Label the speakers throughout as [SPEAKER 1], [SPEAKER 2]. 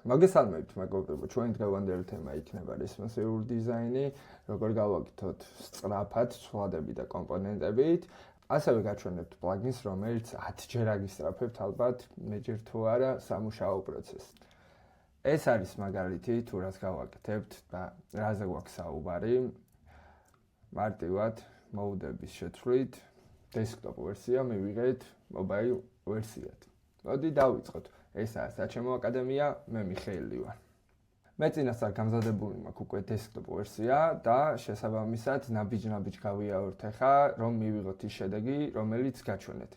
[SPEAKER 1] მოგესალმებით, მეგობრებო, ჩვენი დღევანდელი თემა იქნება რესპონსიური დიზაინი, როგორ გავაკეთოთ სწრაფად ცვლადები და კომპონენტებით. ასევე გაჩვენებთ პლაგინს, რომელიც 10-ჯერ აგისტრაფებთ ალბათ, მეჯერ თუ არა სამუშაო პროცესს. ეს არის მაგალითი თუ რას გავაკეთებთ და რაზე გვაქვს საუბარი. მარტივად მოდების შეცვლით desktop ვერსია მივიღეთ mobile ვერსიად. მოდი დავიწყოთ. ესაა საჩემო აკადემია, მე მიხეილი ვარ. მე წინასწარ გამზადებული მაქვს უკვე desktop ვერსია და შესაბამისად ნაბიჯ გავიაროთ ახლა, რომ მივიღოთ ის შედეგი, რომელიც გაჩვენეთ.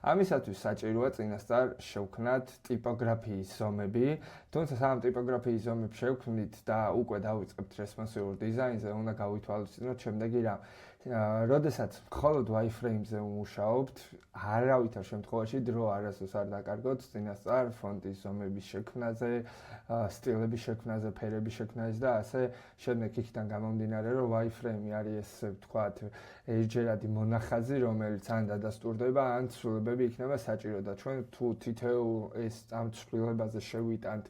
[SPEAKER 1] ამისათვის საჭიროა წინასწარ შევქმნათ ტიპოგრაფიის ზომები, თუმცა სამ ტიპოგრაფიის ზომებს შევქმნით და უკვე დავიწყებთ რესპონსიურ დიზაინზე, უნდა გავითვალისწინოთ შემდეგი რამ. როდესაც მხოლოდ wireframe-ზე ვმუშაობთ, არავითარ შემთხვევაში დრო არასდროს არ დაკარგოთ წინასწარ ფონტის ზომების შექმნაზე, სტილების შექმნაზე, ფერების შექმნაზე და ასე შემდეგ. იქიდან გამომდინარე, რომ wireframe არის ესე ვთქვათ, ერთჯერადი მონახაზი, რომელიც ან დადასტურდება, ან ცვლილებები იქნება საჭირო და ჩვენ თუ თითოეულ ეს ამ ცვლილებაზე შევიტანთ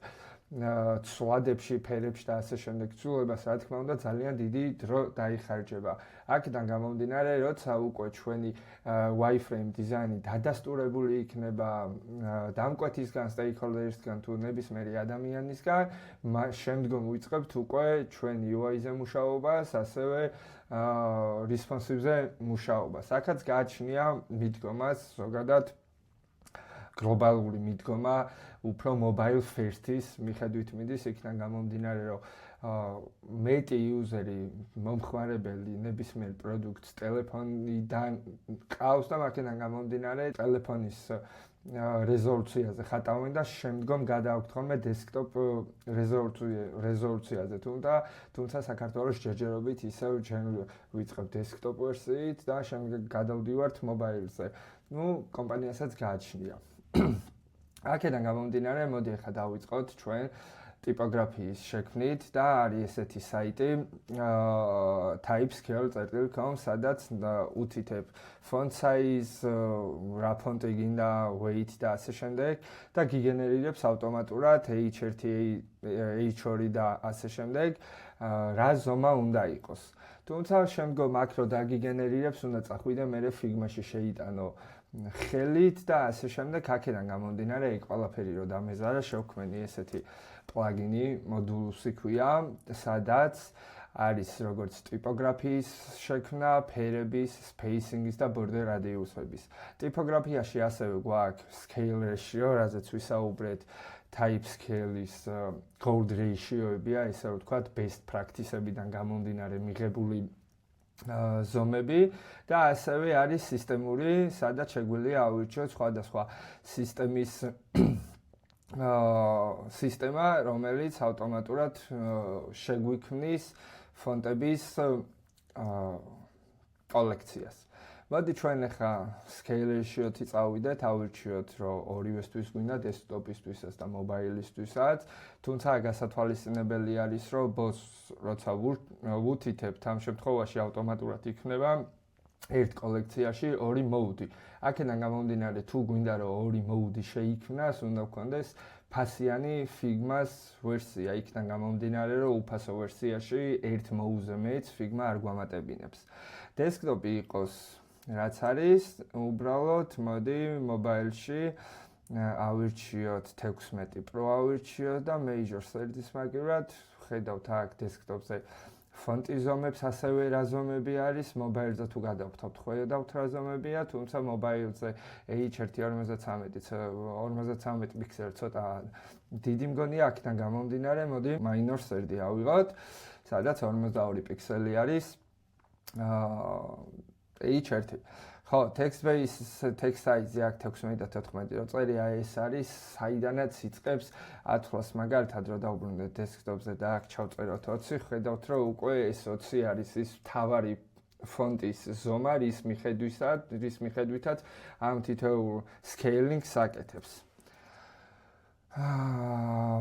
[SPEAKER 1] ცვლადებში, ფერებში და ასე შემდეგ ცვლილებას, რა თქმა უნდა, ძალიან დიდი დრო დაიხარჯება. აქედან გამომდინარე, როცა უკვე ჩვენი wireframe დიზაინი დადასტურებული იქნება დამკვეთისგან, stakeholdersგან თუ ნებისმიერი ადამიანისგან, შემდგომ ვიწყებთ უკვე ჩვენ UI-ზე მუშაობას, ასევე responsive-ზე მუშაობას. აქაც გააჩნია მიდგომას, ზოგადად გლობალური მიდგომა, უფრო mobile first-ის მიხედვით მიდის, იქიდან გამომდინარე, რომ მეტი იუზერი, მომხმარებელი ნებისმიერ პროდუქტს ტელეფონიდან ყავს და აქედან გამომდინარე, ტელეფონის რეზოლუციაზე ხატავენ და შემდგომ გადააქვთ ხოლმე desktop რეზოლუციაზე, თუმცა საქართველოს ჯერჯერობით ისევ ჩვენ ვიწყებთ desktop ვერსიით და შემდეგ გადავდივართ mobile-ზე. კომპანიასაც გააჩნია. აქედან გამომდინარე, მოდი ახლა დავიწყოთ ჩვენ ტიპოგრაფიის შექმნით და არის ესეთი საიტი typescale.com, სადაც უთითებ font size, რა ფონტი გინდა, weight და ასე შემდეგ და გიგენერირებს ავტომატურად H1, H2 და ასე შემდეგ, რა ზომა უნდა იყოს. თუმცა შემდგომ აქ რო დაგიგენერირებს, უნდა წახვიდე მერე Figma-ში შეიტანო ხელით და ასე შემდეგ. აქედან გამომდინარე, იქ ყველაფერი რო დამეზარა, შევქმენი ესეთი პლაგინი, მოდულუსი ქვია, სადაც არის როგორც ტიპოგრაფიის შექმნა, ფერების, spacing-ის და border radius-ების. ტიპოგრაფიაში ასევე გვაქვს scale ratio, რაზეც ვისაუბრეთ, typescale-ის code ratio-ებია, ესე ვთქვათ, best practice-ებიდან გამომდინარე მიღებული ზომები და ასევე არის სისტემური, სადაც შეგვიძლია ავირჩიოთ სხვადასხვა სისტემის სისტემა, რომელიც ავტომატურად შეგვიქმნის ფონტების კოლექციას. მოდი ჩვენ ახლა scale ratio-ით წავიდეთ, ავირჩიოთ, რომ ორივესთვის გვინდა desktop-ისთვისაც და mobile-ისთვისაც, თუმცა გასათვალისწინებელი არის, რომ როცა ვუთითებთ, ამ შემთხვევაში ავტომატურად იქნება ერთ კოლექციაში ორი mode. აქედან გამომდინარე, თუ გვინდა რომ ორი mode შეიქმნას, უნდა გქონდეს ფასიანი Figma-ს ვერსია. იქიდან გამომდინარე, რომ უფასო ვერსიაში ერთ mode-ზე მეც Figma არ გვამატებინებს. Desktop-ი იყოს რაც არის, უბრალოდ მოდი mobile-ში ავირჩიოთ 16 Pro ავირჩიოთ და major series მაგივრად ხედავთ აქ desktop-ზე ფონტის ზომებს, ასევე რა ზომები არის, mobile-ზე თუ გადავხტავთ, ხედავთ რა ზომებია, თუმცა mobile-ზე H1 53 პიქსელი ცოტა დიდი მგონია, აქედან გამომდინარე, მოდი minor series ავიღოთ, სადაც 42 პიქსელი არის H1. ხო, text size-ი აქ 16-14 წერია, ეს არის საიდანაც იწყებს 10-ს, მაგალითად რო დავუბრუნდეთ desktop-ზე და აქ ჩავწეროთ 20, ხედავთ რომ უკვე ეს 20 არის ის მთავარი ფონტის ზომა, რის მიხედვითაც ამ თითოეულ scaling-ს აკეთებს.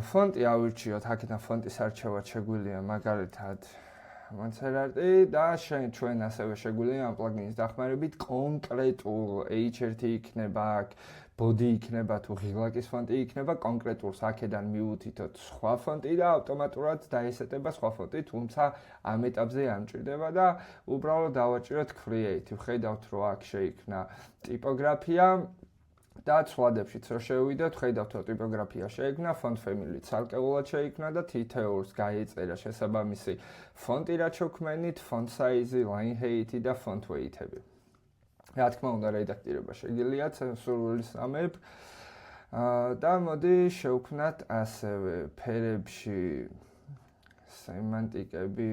[SPEAKER 1] ფონტი ავირჩიოთ, აქედან ფონტის არჩევა შეგვიძლია მაგალითად Monserrati და ჩვენ ასევე შეგვიძლია ამ პლაგინის დახმარებით კონკრეტულ H1 იქნება აქ body იქნება თუ ღილაკის ფონტი იქნება კონკრეტულს აქედან მიუთითოთ სხვა ფონტი და ავტომატურად დაესეტება სხვა ფონტი, თუმცა ამ ეტაპზე ამჭირდება და უბრალოდ დავაჭიროთ create. ვხედავთ რომ აქ შეიქმნა ტიპოგრაფია და ცვლადებშიც რო შევიდეთ, ხედავთ რომ ტიპოგრაფია შეიქმნა, font family ცალკეულად შეიქმნა და თითოეულს გაიწერა შესაბამისი ფონტი რაც შევქმნით, font size, line height და font weight-ები. რა თქმა უნდა, რედაქტირება შეგიძლიათ სურვილის ამებ. და მოდი შევქმნათ ასევე ფერებში სემანტიკები,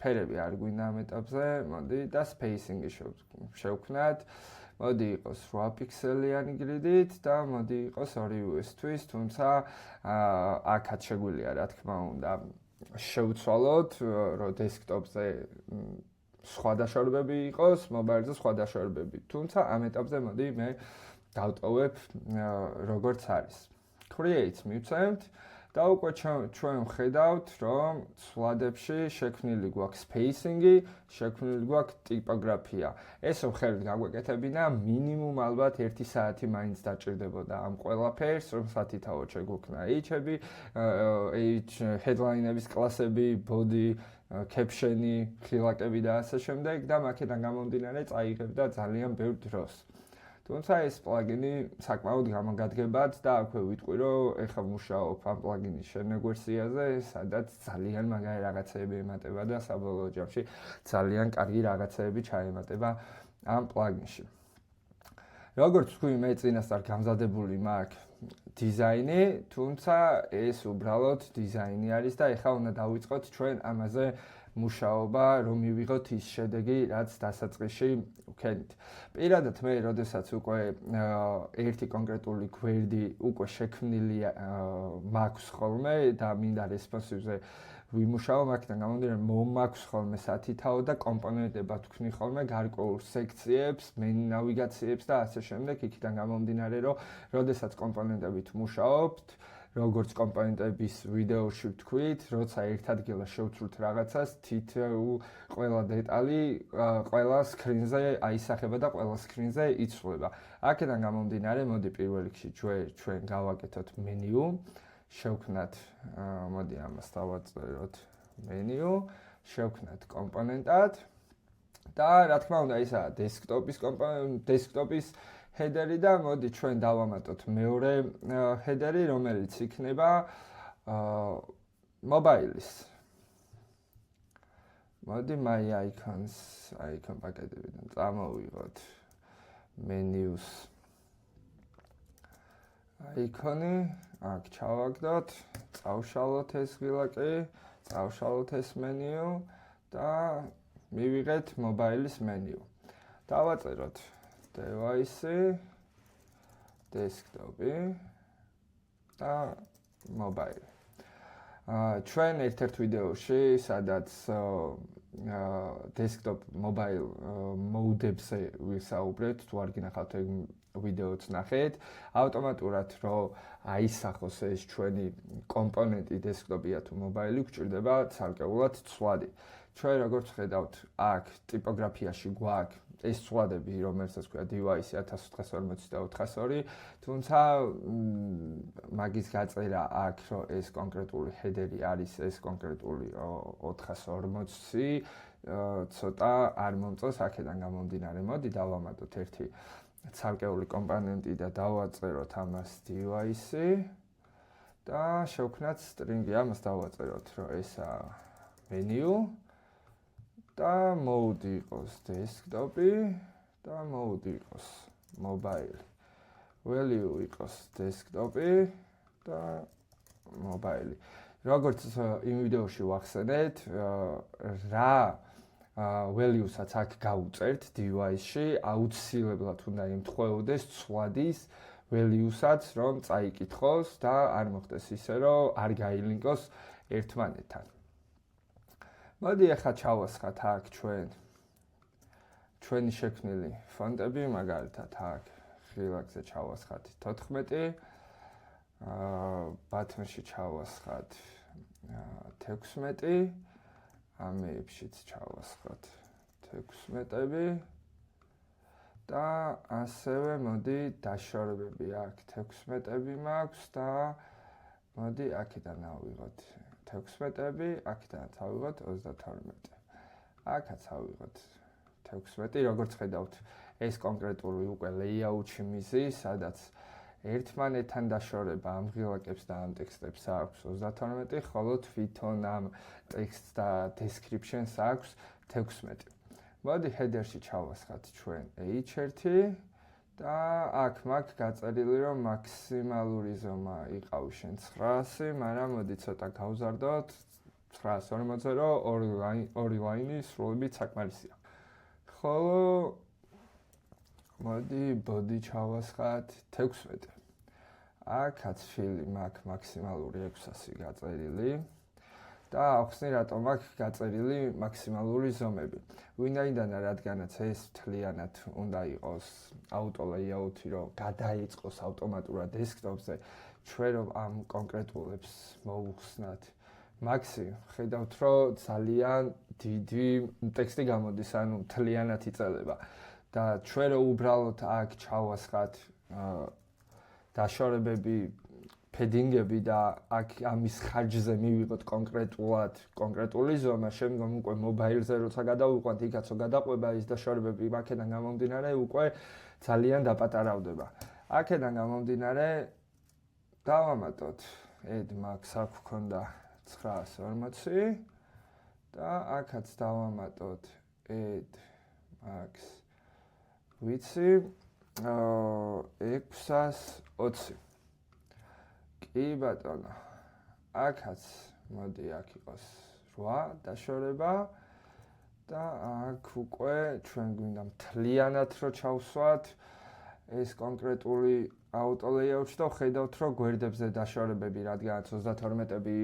[SPEAKER 1] ფერები არ გვინდა ამ ეტაპზე, მოდი და spacing-ი შევქმნათ. მოდი იყოს 8 პიქსელიანი გრიდით და მოდი იყოს 2 US-თვის, თუმცა აქაც შეგვიძლია რა თქმა უნდა შევცვალოთ, რომ დესკტოპზე სხვა დაშორებები იყოს, მობაილზე სხვა დაშორებები. თუმცა ამ ეტაპზე მოდი მე დავტოვებ როგორც არის. Create მივცემთ და უკვე ჩვენ ვხედავთ, რომ ცვლადებში შექმნილი გვაქვს spacing-ი, შექმნილი გვაქვს ტიპოგრაფია. ეს ხერხით გაგვეკეთებინა მინიმუმ ალბათ 1 საათი მაინც დაჭირდებოდა ამ ყველაფერს, რომ სათითაოდ შეგვექნა H-ები, headline-ების კლასები, body, caption-ი, ხილაკები და ასე შემდეგ და აქედან გამომდინარე წაიღებდა ძალიან ბევრ დროს. თუმცა ეს პლაგინი საკმაოდ გამოგადგებად და აქვე ვიტყვი, რომ ეხლა ვმუშაობ ამ პლაგინის შენეგ ვერსიაზე, სადაც ძალიან მაგარი რაღაცეები ემატება და საბოლოო ჯამში ძალიან კარგი რაღაცეები ჩაემატება ამ პლაგინში. როგორც თქვი, მე წინასწარ გამზადებული მაქვს დიზაინი, თუმცა ეს უბრალოდ დიზაინი არის და ეხლა უნდა დავიწყოთ ჩვენ ამაზე მუშაობა, რომ მივიღოთ ის შედეგი, რაც დასაწყისში ვქენით. პირადად მე, როდესაც უკვე ერთი კონკრეტული გვერდი უკვე შექმნილი მაქვს ხოლმე და მინდა responsive-ზე ვიმუშაო, აქედან გამომდინარე მომაქვს ხოლმე სათითაო და კომპონენტებად ვქნი ხოლმე გარკვეულ სექციებს, menu ნავიგაციებს და ასე შემდეგ, იქიდან გამომდინარე, რომ როდესაც კომპონენტებით მუშაობთ, როგორც კომპონენტების ვიდეოში ვთქვით, როცა ერთ ადგილას შევცვლით რაღაცას, თითოეულ ყველა დეტალი ყველა სკრინზე აისახება და ყველა სკრინზე იცვლება. აქედან გამომდინარე, მოდი პირველ რიგში ჩვენ გავაკეთოთ მენიუ, შევქმნათ, მოდი ამას დავაწეროთ მენიუ, შევქმნათ კომპონენტად და რა თქმა უნდა ისაა დესკტოპის header-ი და მოდი ჩვენ დავამატოთ მეორე header-ი, რომელიც იქნება mobile-ის. მოდი my icon პაკეტებიდან წამოვიღოთ menus icon-ი, აქ ჩავაგდოთ, წავშალოთ ეს ღილაკი, წავშალოთ ეს menu და მივიღეთ mobile-ის menu. დავაწეროთ device, desktop და mobile. ჩვენ ერთ-ერთ ვიდეოში, სადაც desktop mobile mode-ებზე ვისაუბრეთ, თუ არ გინახავთ ეგ ვიდეოც ნახეთ, ავტომატურად რომ აისახოს ეს ჩვენი კომპონენტი desktop-ია თუ mobile-ი, გვჭირდება ცალკეულად ცვლადი. ჩვენ როგორც ხედავთ, აქ ტიპოგრაფიაში გვაქვს ეს ცვლადები, რომელსაც ქვია device 1440 და 402, თუმცა მაგის გაწერა აქ, რომ ეს კონკრეტული header-ი არის ეს კონკრეტული 440, ცოტა არ მომწონს აქედან გამომდინარე. მოდი დავამატოთ ერთი ცალკეული კომპონენტი და დავაწეროთ ამას device და შევქმნათ string-ი, ამას დავაწეროთ, რომ ესაა menu და mode იყოს desktop-ი და mode იყოს mobile. value იყოს desktop-ი და mobile. როგორც იმ ვიდეოში ვახსენეთ, რა value-საც აქ გავუწერთ device-ში, აუცილებლად უნდა იმთხოვდეს ცვლადის value-საც, რომ წაიკითხოს და არ მოხდეს ისე, რომ არ გაილინკოს ერთმანეთთან. მოდი ახლა ჩავასხათ აქ ჩვენი შექმნილი ფონტები, მაგალითად აქ ღილაკზე ჩავასხათ 14, ბათონში ჩავასხათ 16, ამეებშიც ჩავასხოთ 16-ები და ასევე მოდი დაშორებები აქ 16-ები მაქვს და მოდი აქედან ავიღოთ 16-ები, აქედანაც ავიღოთ 32. აქაც ავიღოთ 16, როგორც ხედავთ, ეს კონკრეტული უკვე layout-ში მიზი, სადაც ერთმანეთთან დაშორება ამ ღილაკებს და ამ ტექსტებს აქვს 32, ხოლო თვითონ ამ ტექსტს და description-ს აქვს 16. მოდი header-ში ჩავასხათ ჩვენ h1 და აქ მაქვს გაწერილი, რომ მაქსიმალური ზომა იყავს შენ 900, მაგრამ მოდი ცოტა გავზარდოთ 940, რომ ორი ლაინი სრულებით საკმარისია. ხოლო მოდი body ჩავასხათ 16. აქაც ფილი მაქვს მაქსიმალური 600 გაწერილი და ახსნი რატომ აქვს გაწერილი მაქსიმალური ზომები. ვინაიდან რადგანაც ეს მთლიანად უნდა იყოს auto layout-ი, რომ გადაიწყოს ავტომატურად დესკტოპზე, ჩვენ რომ ამ კონკრეტულებს მოვუხსნათ მაქსი, ხედავთ, რომ ძალიან დიდი ტექსტი გამოდის, ანუ მთლიანად იწელება. და ჩვენ რომ უბრალოდ აქ ჩავასხათ დაშორებები, padding-ები და აქ ამის ხარჯზე მივიღოთ კონკრეტული ზომა, შემდგომ უკვე mobile-ზე როცა გადავიყვანთ, იქაცო გადაყვება ის დაშორებები აქედან გამომდინარე უკვე ძალიან დაპატარავდება. აქედან გამომდინარე დავამატოთ add max აქ გვქონდა 940 და აქაც დავამატოთ add max ვიცი 620. კი ბატონო. აქაც მოდი აქ იყოს 8 დაშორება და აქ უკვე ჩვენ გვინდა მთლიანად რო ჩავსვათ ეს კონკრეტული auto layout-ში და ხედავთ, რომ გვერდებზე დაშორებები, რადგანაც 32-ები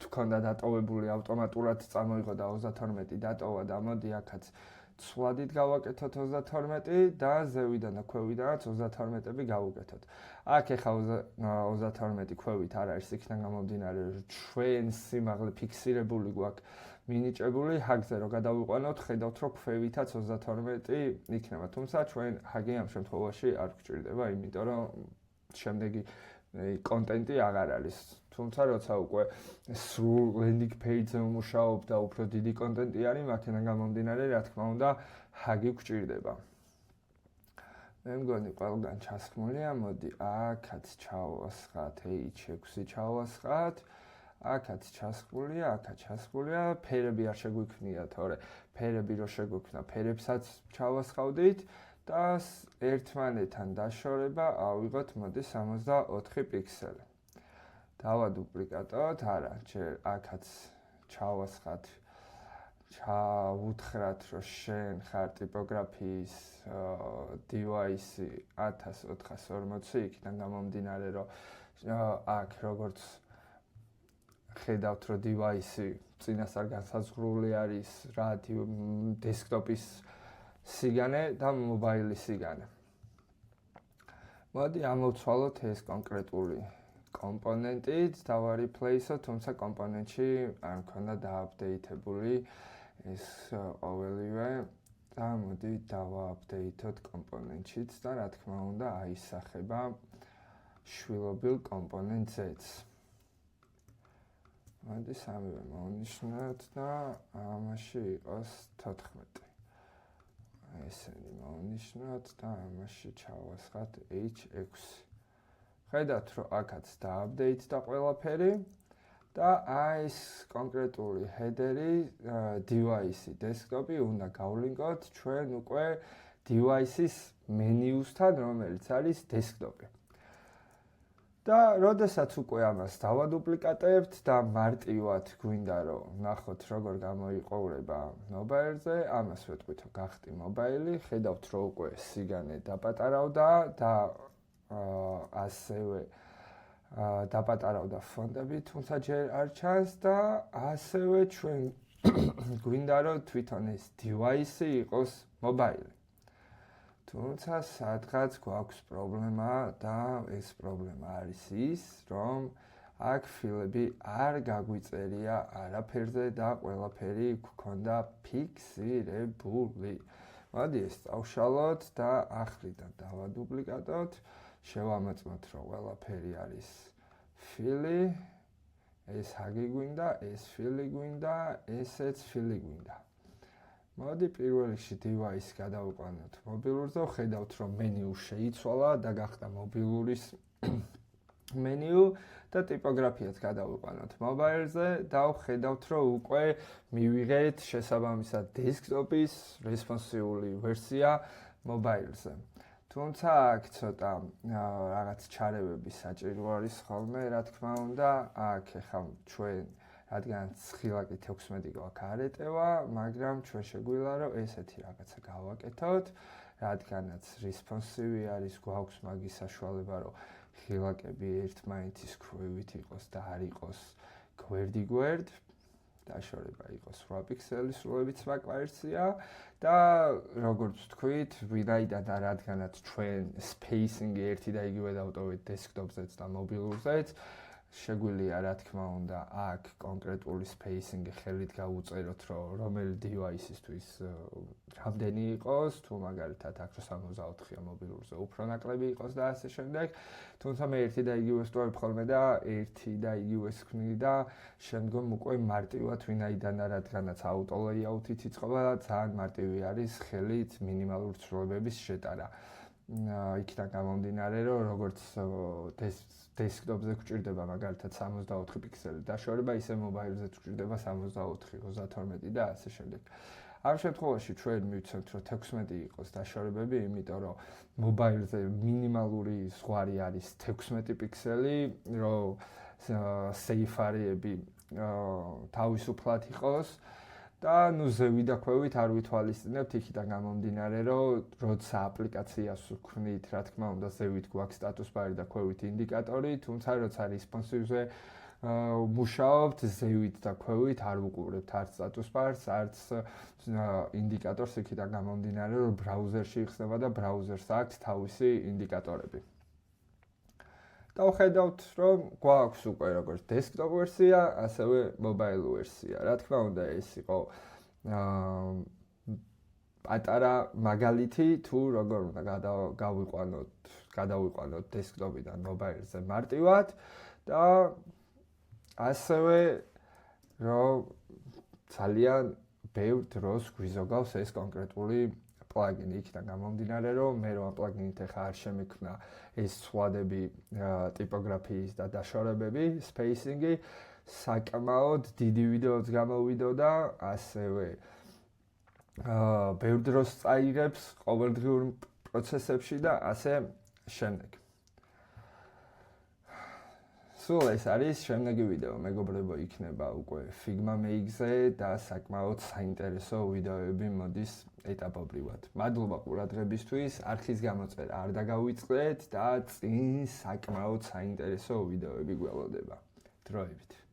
[SPEAKER 1] თქონდა დატოვებული ავტომატურად წამოიღო და 32 დატოვა და მოდი აქაც ცვლადით გავაკეთოთ 32 და ზევიდან და ქვევიდანაც 32-ები გავუკეთოთ. აქ ეხა 32 ქვევით არ არის, იქიდან გამომდინარე, რომ ჩვენ სიმაღლე ფიქსირებული გვაქვს მინიჭებული, ჰაგზე რო გადავიყვანოთ, ხედავთ, რომ ქვევითაც 32 იქნება, თუმცა ჩვენ ჰაგი ამ შემთხვევაში არ გვჭირდება, იმიტომ რომ შემდეგი კონტენტი აღარ არის. თუმცა როცა უკვე სრულ landing page-ზე ვმუშაობ და უფრო დიდი კონტენტი არის, მაქედან გამომდინარე, რა თქმა უნდა, ჰაგი გვჭირდება. მე მგონი ყველგან ჩასხმულია, მოდი აქაც ჩავასხათ, h6 ჩავასხათ. აქაც ჩასხმულია, აქაც ჩასხმულია, ფერები არ შეგვიქმნია, თორე ფერები რო შეგვიქმნა, ფერებსაც ჩავასხავდით და ერთმანეთთან დაშორება ავიღოთ, მოდი 64 პიქსელი. დავადუპლიკატოთ, არა, ჯერ აქაც ჩავასხათ, ჩავუთხრათ, რომ შენ ხარ ტიპოგრაფიის device 1440, იქიდან გამომდინარე, რომ აქ როგორც ხედავთ, რომ device წინასწარ განსაზღვრული არის რა დესკტოპის სიგანე და mobile-ის სიგანე. მოდი ამოვცვალოთ ეს კონკრეტული კომპონენტით, დავარეპლეისოთ, თუმცა კომპონენტში არ მქონდა დააპდეიტებული ეს ყოველივე და მოდი დავააპდეიტოთ კომპონენტშიც და რა თქმა უნდა აისახება შვილობილ კომპონენტზეც. მოდი სამივე მოვნიშნოთ და ამაში იყოს 14. ესენი მოვნიშნოთ და ამაში ჩავასხათ h6. ხედავთ, რომ აქაც დააპდეიტდა ყველაფერი და ეს კონკრეტული header-ი device desktop-ი უნდა გავლინკოთ ჩვენ უკვე device-ის მენიუსთან, რომელიც არის desktop-ი. და როდესაც უკვე ამას დავადუპლიკატებთ და მარტივად გვინდა რომ ნახოთ როგორ გამოიყურება mobile-ზე, ამას ვეთქვით რომ გახდი mobile-ი, ხედავთ რომ უკვე სიგანე დაპატარავდა და ასევე დაპატარავდა ფონტები, თუმცა ჯერ არ ჩანს და ასევე ჩვენ გვინდა რომ თვითონ ეს device იყოს mobile. თუმცა სადღაც გვაქვს პრობლემა და ეს პრობლემა არის ის, რომ აქ ფილები არ გაგვიწერია არაფერზე და ყველაფერი გვქონდა ფიქსირებული. მოდი ეს წავშალოთ და ახლიდან დავადუპლიკატოთ. შევამოწმოთ, რომ ყველაფერი არის ფილი. ეს ჰაგი გვინდა, ეს ფილი გვინდა, ესეც ფილი გვინდა. მოდი პირველ რიგში device გადავუყანოთ მობილურზე, ხედავთ რომ მენიუ შეიცვალა და გახდა მობილურის მენიუ და ტიპოგრაფიაც გადავუყანოთ მობაილზე და ხედავთ რომ უკვე მივიღეთ შესაბამისად დესკტოპის რესპონსიული ვერსია მობაილზე. თუმცა აქ ცოტა რაღაც ჩარევები საჭირო არის ხოლმე, რა თქმა უნდა, აქ ეხლა ჩვენ რადგან ცხილაკი 16 გვაქვს არ ეტევა, მაგრამ ჩვენ შეგვიძლია რომ ესეთი რაღაცა გავაკეთოთ, რადგანაც responsive არის, გვაქვს მაგის საშუალება, რომ ხილაკები ერთმანეთის ქვევით იყოს და არ იყოს გვერდ-გვერდ, დაშორება იყოს 8 პიქსელის სრულებით ვერსია და როგორც ვთქვით, ვინაიდან რადგანაც ჩვენ spacing-ი ერთი და იგივე დავტოვეთ desktop-ზეც და მობილურზეც, შეგვიძლია რა თქმა უნდა აქ კონკრეტული spacing-ი ხელით გავუწეროთ, რომ რომელი device-ისთვის რამდენი იყოს, თუ მაგალითად აქ 64-ია მობილურზე უფრო ნაკლები იყოს და ასე შემდეგ. თუმცა მე ერთი და იგივეს ვტოვებ ხოლმე და ერთი და იგივეს ვქნი და შემდგომ უკვე მარტივად ვინაიდან რადგანაც auto layout-ით იწყება, ძალიან მარტივი არის ხელით მინიმალური ცვლილებების შეტანა. იქიდან გამომდინარე, რომ როგორც desktop-ზე გვჭირდება მაგალითად 64 პიქსელი დაშორება, ისე მობაილზე გვჭირდება 64, 32 და ასე შემდეგ. ამ შემთხვევაში ჩვენ მივცემთ, რომ 16 იყოს დაშორებები, იმიტომ რომ მობაილზე მინიმალური ზღვარი არის 16 პიქსელი, რომ сейფარიები თავისუფლად იყოს. და ნუ ზევით და ქვევით არ ვითვალისწინებთ იქიდან გამომდინარე, რომ როცა აპლიკაციას ვქნით, რა თქმა უნდა, ზევით გვაქვს status bar და ქვევით ინდიკატორი, თუმცა როცა responsive-ზე მუშაობთ, ზევით და ქვევით არ ვუყურებთ არც status bar-ს, არც ინდიკატორს იქიდან გამომდინარე, რომ ბრაუზერში იხსნება და ბრაუზერს აქვს თავისი ინდიკატორები. და ვხედავთ, რომ გვაქვს უკვე როგორც desktop ვერსია, ასევე mobile ვერსია. რა თქმა უნდა, ეს იყო პატარა მაგალითი, თუ როგორ უნდა გადავიყვანოთ desktop-დან mobile-ზე მარტივად და ასევე რომ ძალიან ბევრ დროს გვიზოგავს ეს კონკრეტული პლაგინი. იქიდან გამომდინარე, რომ მე რომ ამ პლაგინით ახლა არ შემექმნა ეს ცვლადები ტიპოგრაფიის და დაშორებები, spacing-ი, საკმაოდ დიდი ვიდეოც გამოვიდო და ასევე ბევრ დროს წაიღებს ყოველდღიურ პროცესებში და ასე შემდეგ. სულ ეს არის შემდეგი ვიდეო, მეგობრებო, იქნება უკვე Figma Make-ზე და საკმაოდ საინტერესო ვიდეოები მოდის ეტაპობრივად. მადლობა ყურადღებისთვის, არხის გამოწერა არ დაგავიწყდეთ და წინ საკმაოდ საინტერესო ვიდეოები გველოდება. დროებით.